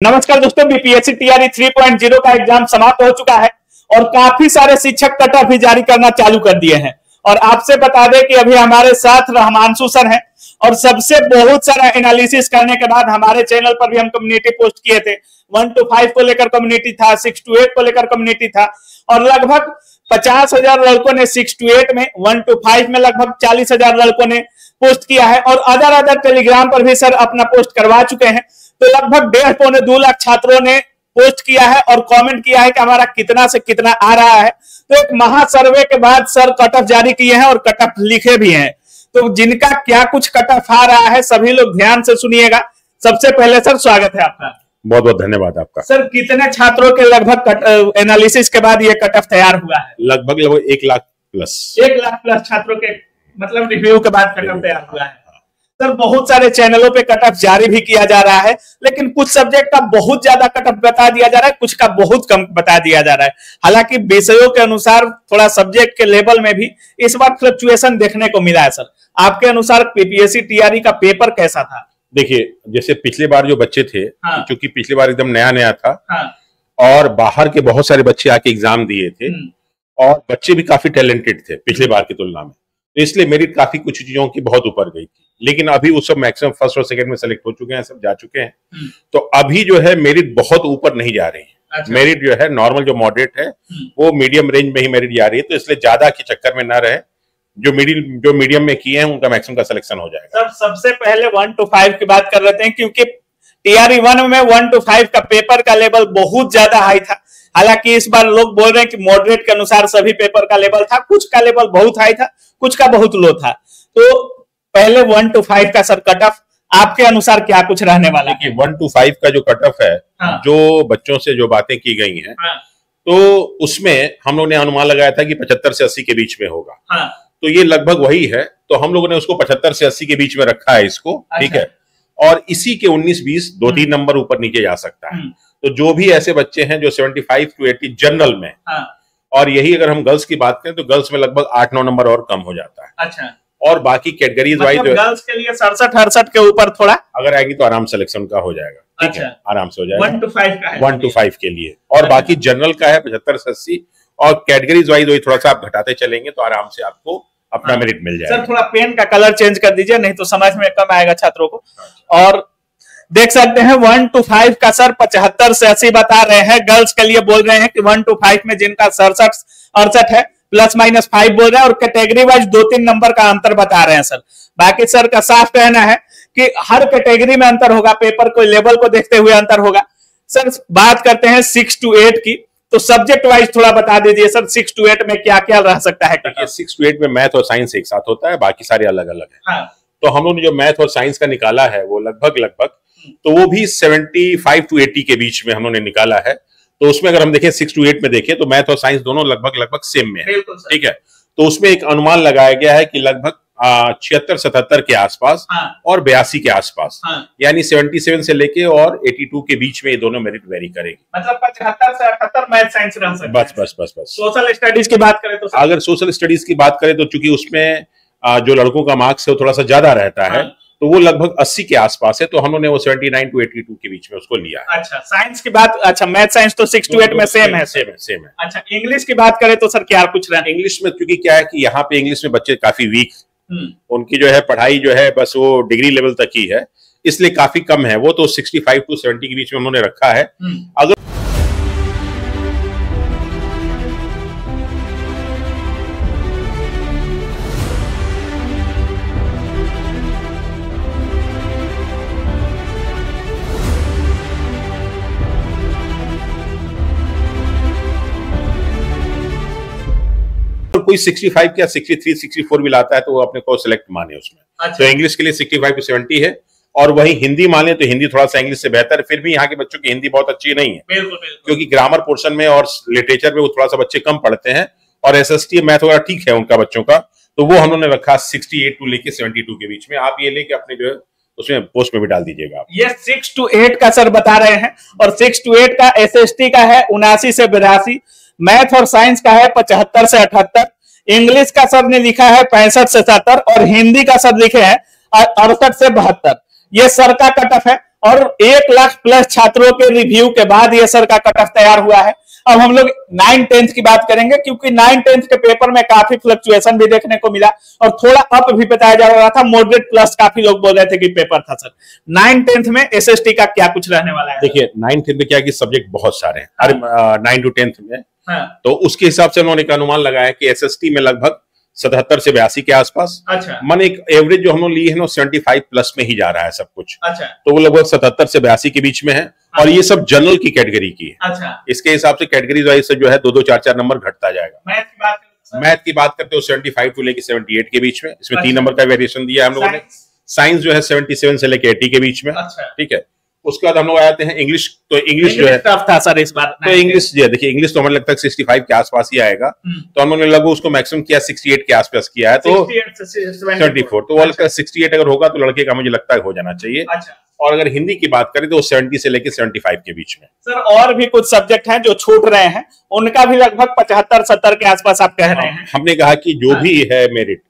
नमस्कार दोस्तों, BPSC TRE 3.0 का एग्जाम समाप्त हो चुका है और काफी सारे शिक्षक कट ऑफ भी जारी करना चालू कर दिए हैं। और आपसे बता दें कि अभी हमारे साथ रहमानसु सर हैं और सबसे बहुत सारा एनालिसिस करने के बाद हमारे चैनल पर भी हम कम्युनिटी पोस्ट किए थे। 1 to 5 को लेकर कम्युनिटी था, 6 to 8 को लेकर कम्युनिटी था और लगभग 50,000 लड़कों ने 6 to 8 में, 1 to 5 में लगभग 40,000 लड़कों ने पोस्ट किया है और अदर टेलीग्राम पर भी सर अपना पोस्ट करवा चुके हैं। तो लगभग 1.5-2 लाख छात्रों ने पोस्ट किया है और कमेंट किया है कि हमारा कितना से कितना आ रहा है। तो एक महा सर्वे के बाद सर कट ऑफ जारी किए हैं और कट ऑफ लिखे भी हैं। तो जिनका क्या कुछ कट ऑफ आ रहा है सभी लोग ध्यान से सुनिएगा। सबसे पहले सर स्वागत है आपका। बहुत बहुत धन्यवाद आपका। सर कितने छात्रों के लगभग एनालिसिस के बाद ये कट ऑफ तैयार हुआ है? लगभग 1 लाख प्लस। 1 लाख प्लस छात्रों के मतलब रिव्यू के बाद कट ऑफ तैयार हुआ है। सर बहुत सारे चैनलों पे कट ऑफ जारी भी किया जा रहा है, लेकिन कुछ सब्जेक्ट का बहुत ज्यादा कट ऑफ बता दिया जा रहा है, कुछ का बहुत कम बता दिया जा रहा है। हालांकि विषयों के अनुसार थोड़ा सब्जेक्ट के लेवल में भी इस बार फ्लक्चुएशन देखने को मिला है। सर आपके अनुसार बीपीएससी टीआरई का पेपर कैसा था? देखिए, जैसे पिछले बार जो बच्चे थे, हाँ। क्योंकि पिछली बार एकदम नया था, हाँ। और बाहर के बहुत सारे बच्चे आके एग्जाम दिए थे और बच्चे भी काफी टैलेंटेड थे पिछले बार की तुलना में, तो इसलिए मेरिट काफी कुछ चीजों की बहुत ऊपर गई थी। लेकिन अभी वो सब मैक्सिमम फर्स्ट और सेकंड में सेलेक्ट हो चुके हैं, सब जा चुके हैं। तो अभी जो है मेरिट बहुत ऊपर नहीं जा रही है। अच्छा। मेरिट जो है नॉर्मल, जो मॉडरेट है वो मीडियम रेंज में ही मेरिट जा रही है। तो इसलिए ज्यादा के चक्कर में ना रहे, जो मीडियम में किए हैं उनका मैक्सिमम का सिलेक्शन हो जाएगा। सर सबसे पहले 1 to 5 की बात कर लेते हैं, क्योंकि टीआरई 1 में 1 to 5 का पेपर का लेवल बहुत ज्यादा हाई था। हालांकि इस बार लोग बोल रहे हैं कि मॉडरेट के अनुसार सभी पेपर का लेवल था, कुछ का लेवल बहुत हाई था, कुछ का बहुत लो था। तो पहले 1 to 5 का सर कट ऑफ आपके अनुसार क्या कुछ रहने वाला है? 1 to 5 का जो कट ऑफ है, हाँ। जो बच्चों से जो बातें की गई हैं, हाँ। तो उसमें हम लोगों ने अनुमान लगाया था कि 75 से 80 के बीच में होगा। हाँ। तो ये लगभग वही है। तो हम लोगों ने उसको 75 से 80 के बीच में रखा है इसको। अच्छा। ठीक है, और इसी के 19-20 2-3 नंबर ऊपर नीचे जा सकता है। तो जो भी ऐसे बच्चे हैं जो 75 to 80 जनरल में, हाँ। और यही अगर हम गर्ल्स की बात करें तो गर्ल्स में लगभग 8-9 नंबर और कम हो जाता है। अच्छा। और बाकी कैटेगरीज वाइज गर्ल्स के लिए 67-68 के ऊपर थोड़ा अगर आएगी तो आराम सिलेक्शन का हो जाएगा। ठीक है, आराम से हो जाएगा। 1 to 5 का है, 1 to 5 के लिए। और बाकी जनरल का है 75 से 80, और कैटेगरीज वाइज वही थोड़ा सा आप घटाते चलेंगे तो आराम से आपको अपना मेरिट मिल जाएगा। सर थोड़ा पेन का कलर चेंज कर दीजिए, नहीं तो समझ में कम आएगा छात्रों को। और देख सकते हैं 1 to 5 का सर 75 से 80 बता रहे हैं। गर्ल्स के लिए बोल रहे हैं कि 1 to 5 में जिनका 67-68 है +-5 बोल रहे हैं, और कैटेगरी वाइज 2-3 नंबर का अंतर बता रहे हैं सर। बाकी सर का साफ कहना है कि हर कैटेगरी में अंतर होगा, पेपर को लेवल को देखते हुए अंतर होगा। सर बात करते हैं 6 to 8 की, तो सब्जेक्ट वाइज थोड़ा बता दीजिए सर, 6 to 8 में क्या क्या रह सकता है? 6 to 8 में मैथ और साइंस एक साथ होता है, बाकी सारे अलग अलग है। हाँ। तो हम लोगों ने जो मैथ और साइंस का निकाला है वो लगभग तो वो भी 75 to 80 के बीच में हम लोगों ने निकाला है। तो उसमें अगर हम देखें 6 to 8 में देखें तो मैथ और साइंस दोनों लगभग सेम में है। ठीक है, तो उसमें एक अनुमान लगाया गया है कि लगभग 76-77 के आसपास, हाँ। और 82 के आसपास, हाँ। यानी 77 से लेके और 82 के बीच में ये दोनों मेरिट वेरी करेंगे। मतलब 75 से 78 मैथ साइंस रह सकते हैं। बस। सोशल स्टडीज की बात करें तो अगर सोशल स्टडीज की बात करें तो चूंकि उसमें जो लड़कों का मार्क्स है वो थोड़ा सा ज्यादा रहता है, हाँ। तो वो लगभग 80 के आसपास है, तो हम लोगों ने वो 79 to 82 के बीच में उसको लिया है। अच्छा, साइंस की बात, अच्छा मैथ साइंस तो 6 to 8 में सेम है। अच्छा, इंग्लिश की बात करें तो सर क्या कुछ रहा? इंग्लिश में क्योंकि क्या है कि यहाँ पे इंग्लिश में बच्चे काफी वीक, उनकी जो है पढ़ाई जो है बस वो डिग्री लेवल तक ही है, इसलिए काफी कम है। वो तो 65 to 70 के बीच में उन्होंने रखा है। अगर कोई 65 या 63-64 भी लाता है तो वो अपने को सिलेक्ट माने उसमें। अच्छा। तो इंग्लिश के लिए 65 to 70 है, और वही हिंदी माने तो हिंदी थोड़ा सा इंग्लिश से बेहतर है। फिर भी यहाँ के बच्चों की हिंदी बहुत अच्छी नहीं है। बिल्कुल। क्योंकि ग्रामर पोर्शन में और लिटरेचर में वो थोड़ा सा बच्चे कम पढ़ते हैं, और SST मैथ वगैरह ठीक है उनका बच्चों का, तो वो हम लोगों ने रखा 68 to लेके 72 के बीच में। आप ये लेके अपने जो है उसमें पोस्ट में भी डाल दीजिएगा। ये 6 to 8 का सर बता रहे हैं, और 6 to 8 का SST का है 79 से 82, मैथ और साइंस का है 75 से 78, इंग्लिश का सर ने लिखा है 65 से 70, और हिंदी का सर लिखे हैं 68 से 72। ये सर का कट ऑफ है। और 1 लाख प्लस छात्रों के रिव्यू के बाद ये सर का कट ऑफ तैयार हुआ है। अब हम लोग 9-10th की बात करेंगे, क्योंकि 9-10th के पेपर में काफी फ्लक्चुएशन भी देखने को मिला और थोड़ा अप भी बताया जा रहा था, मॉडरेट प्लस काफी लोग बोल रहे थे कि पेपर था सर। 9-10th में एसएसटी का क्या कुछ रहने वाला है? देखिए 9-10th में क्या कि सब्जेक्ट बहुत सारे हैं, अरे 9 to 10th में, तो उसके हिसाब से उन्होंने एक अनुमान लगाया कि एसएसटी में लगभग 77 से 82 के आसपास। अच्छा। मन एक एवरेज जो हम लोग लिए हैं 75 प्लस में ही जा रहा है सब कुछ। अच्छा। तो वो लगभग 77 से 82 के बीच में है। हाँ। और ये सब जनरल की कैटेगरी की है। अच्छा। इसके हिसाब से कैटेगरी वाइज से जो है 2-2, 4-4 नंबर घटता जाएगा। मैथ की बात करते हो 75 टू लेके 78 के बीच में, इसमें 3 नंबर का वेरिएशन दिया है हम लोगों ने। साइंस जो है 77 से लेके 80 के बीच में। ठीक है। उसके बाद हम लोग आते हैं इंग्लिश, तो इंग्लिश जो है टफ था सर इस बार। तो इंग्लिश जो है, देखिए इंग्लिश तो हमें लगता है 65 के आसपास ही आएगा, तो हम लोगों ने लगभग उसको मैक्सिमम किया 68 के आसपास किया है, तो 74, तो वो लगता है 68 अगर होगा तो लड़के का मुझे लगता है हो जाना चाहिए। अच्छा। और अगर हिंदी की बात करें तो 70 से लेके 75 के बीच में। सर और भी कुछ सब्जेक्ट हैं जो छूट रहे हैं, उनका भी लगभग 75-70 के आसपास आप कह रहे हैं। हमने कहा कि जो भी है मेरिट,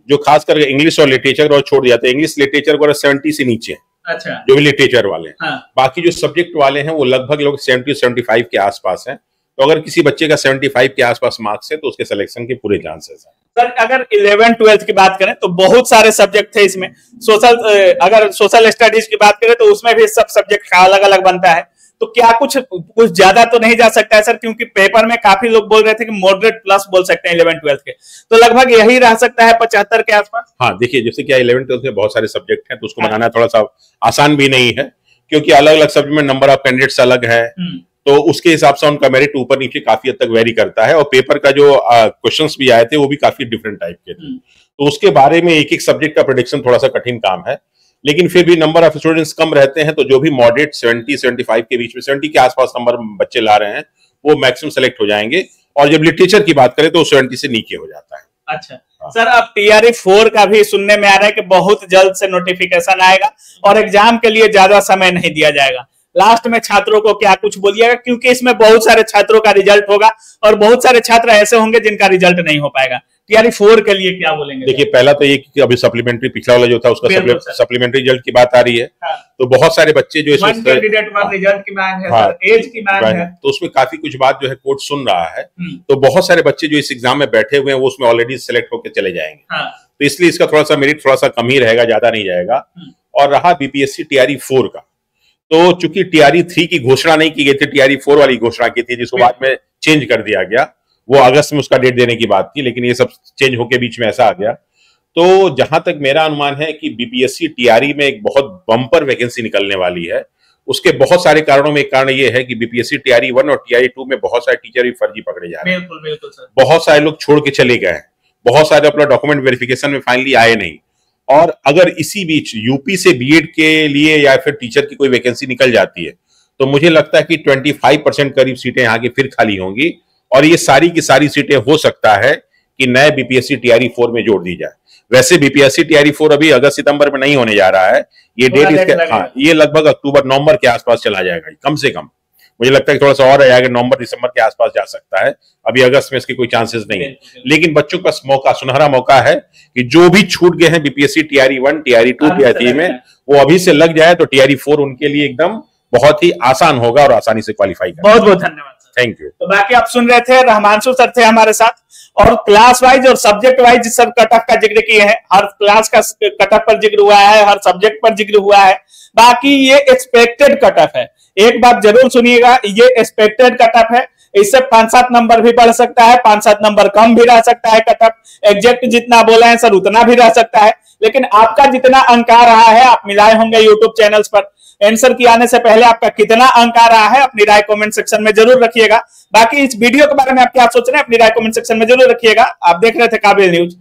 जो खास करके इंग्लिश और लिटरेचर और छोड़ दिया, तो इंग्लिश लिटरेचर को 70 से नीचे है। अच्छा। जो भी लिटरेचर वाले हैं। बाकी जो सब्जेक्ट वाले हैं वो लगभग लोग 70-75 के आसपास हैं। तो अगर किसी बच्चे का 75 के आसपास मार्क्स है तो उसके सिलेक्शन के पूरे चांसेस हैं। सर अगर 11-12 की बात करें तो बहुत सारे सब्जेक्ट थे इसमें। अगर सोशल स्टडीज की बात करें तो उसमें भी सब सब्जेक्ट का अलग अलग बनता है, तो क्या कुछ ज्यादा तो नहीं जा सकता है सर? क्योंकि पेपर में काफी लोग बोल रहे थे कि मॉडरेट प्लस बोल सकते हैं 11-12 के, तो लगभग यही रह सकता है 75 के आसपास। हाँ देखिए, जैसे क्या 11-12 में बहुत सारे सब्जेक्ट हैं, तो उसको बनाना थोड़ा सा आसान भी नहीं है, क्योंकि अलग अलग सब्जेक्ट में नंबर ऑफ कैंडिडेट्स अलग है, तो उसके हिसाब से उनका मेरिट ऊपर नीचे काफी हद तक वेरी करता है। और पेपर का जो क्वेश्चंस भी आए थे वो भी काफी डिफरेंट टाइप के थे, तो उसके बारे में एक एक सब्जेक्ट का प्रेडिक्शन थोड़ा सा कठिन काम है। लेकिन फिर भी नंबर ऑफ स्टूडेंट्स कम रहते हैं, तो जो भी मॉडरेट 70-75 के बीच में 70 के आसपास नंबर बच्चे ला रहे हैं वो मैक्सिमम सेलेक्ट हो जाएंगे। और जब लिटरेचर की बात करें तो 70 से नीचे हो जाता है। अच्छा। सर अब TRE 4 का भी सुनने में आ रहा है कि बहुत जल्द से नोटिफिकेशन आएगा और एग्जाम के लिए ज्यादा समय नहीं दिया जाएगा। लास्ट में छात्रों को क्या कुछ बोलिएगा, क्योंकि इसमें बहुत सारे छात्रों का रिजल्ट होगा और बहुत सारे छात्र ऐसे होंगे जिनका रिजल्ट नहीं हो पाएगा। TRE 4 के लिए क्या बोलेंगे? देखिए पहला तो ये कि अभी सप्लीमेंट्री पिछला वाला जो था उसका सप्लीमेंट्री रिजल्ट की बात आ रही है। हाँ। तो बहुत सारे बच्चे जो इसमें रिजल्ट की मांग है, हाँ, एज की मांग है, तो उसमें काफी कुछ बात जो है कोर्ट सुन रहा है, तो बहुत सारे बच्चे जो इस एग्जाम में बैठे हुए हैं वो उसमें ऑलरेडी सिलेक्ट होकर चले जाएंगे। हाँ। तो इसलिए इसका थोड़ा सा मेरिट थोड़ा सा कम ही रहेगा, ज्यादा नहीं जाएगा। और रहा BPSC TRE 4 का, तो चूंकि TRE 3 की घोषणा नहीं की गई थी, TRE 4 वाली घोषणा की थी, जिसको बाद में चेंज कर दिया गया। वो अगस्त में उसका डेट देने की बात थी, लेकिन ये सब चेंज होके बीच में ऐसा आ गया। तो जहां तक मेरा अनुमान है कि BPSC TRE में एक बहुत बम्पर वैकेंसी निकलने वाली है। उसके बहुत सारे कारणों में एक कारण ये है कि BPSC TRE 1 और TRE 2 में बहुत सारे टीचर भी फर्जी पकड़े जा रहे हैं। बिल्कुल बिल्कुल सर। बहुत सारे लोग छोड़ के चले गए हैं, बहुत सारे अपना डॉक्यूमेंट वेरिफिकेशन में फाइनली आए नहीं। और अगर इसी बीच यूपी से BEd के लिए या फिर टीचर की कोई वैकेंसी निकल जाती है, तो मुझे लगता है कि 25% करीब सीटें यहाँ की फिर खाली होंगी। और ये सारी की सारी सीटें हो सकता है कि नए BPSC TRE 4 में जोड़ दी जाए। वैसे BPSC TRE 4 अभी अगस्त सितंबर में नहीं होने जा रहा है, ये डेट इसके, हाँ, ये लगभग अक्टूबर-नवंबर के आसपास चला जाएगा कम से कम। मुझे लगता है कि थोड़ा सा और आएगा, नवंबर-दिसंबर के आसपास जा सकता है। अभी अगस्त में इसके कोई चांसेस नहीं है, लेकिन बच्चों का मौका, सुनहरा मौका है कि जो भी छूट गए हैं BPSC TRE 1, TRE 2, TRE 3 में, वो अभी से लग जाए तो TRE 4 उनके लिए एकदम बहुत ही आसान होगा और आसानी से क्वालिफाई करेंगे। बहुत बहुत धन्यवाद। Thank you. तो बाकी आप सुन रहे थे, रहमांशु सर थे हमारे साथ, और क्लास वाइज और सब्जेक्ट वाइज सब कट ऑफ का जिक्र किए हैं। हर क्लास का कट ऑफ पर जिक्र हुआ है, हर सब्जेक्ट पर जिक्र हुआ है। बाकी ये एक्सपेक्टेड कट ऑफ है, एक बात जरूर सुनिएगा, ये एक्सपेक्टेड कट ऑफ है। इससे 5-7 नंबर भी बढ़ सकता है, 5-7 नंबर कम भी रह सकता है। कट ऑफ एग्जैक्ट जितना बोला है सर उतना भी रह सकता है, लेकिन आपका जितना अंक आ रहा है, आप मिलाए होंगे यूट्यूब चैनल्स पर, आंसर की आने से पहले आपका कितना अंक आ रहा है अपनी राय कमेंट सेक्शन में जरूर रखिएगा। बाकी इस वीडियो के बारे में आप क्या सोच रहे हैं अपनी राय कमेंट सेक्शन में जरूर रखिएगा। आप देख रहे थे काबिल न्यूज।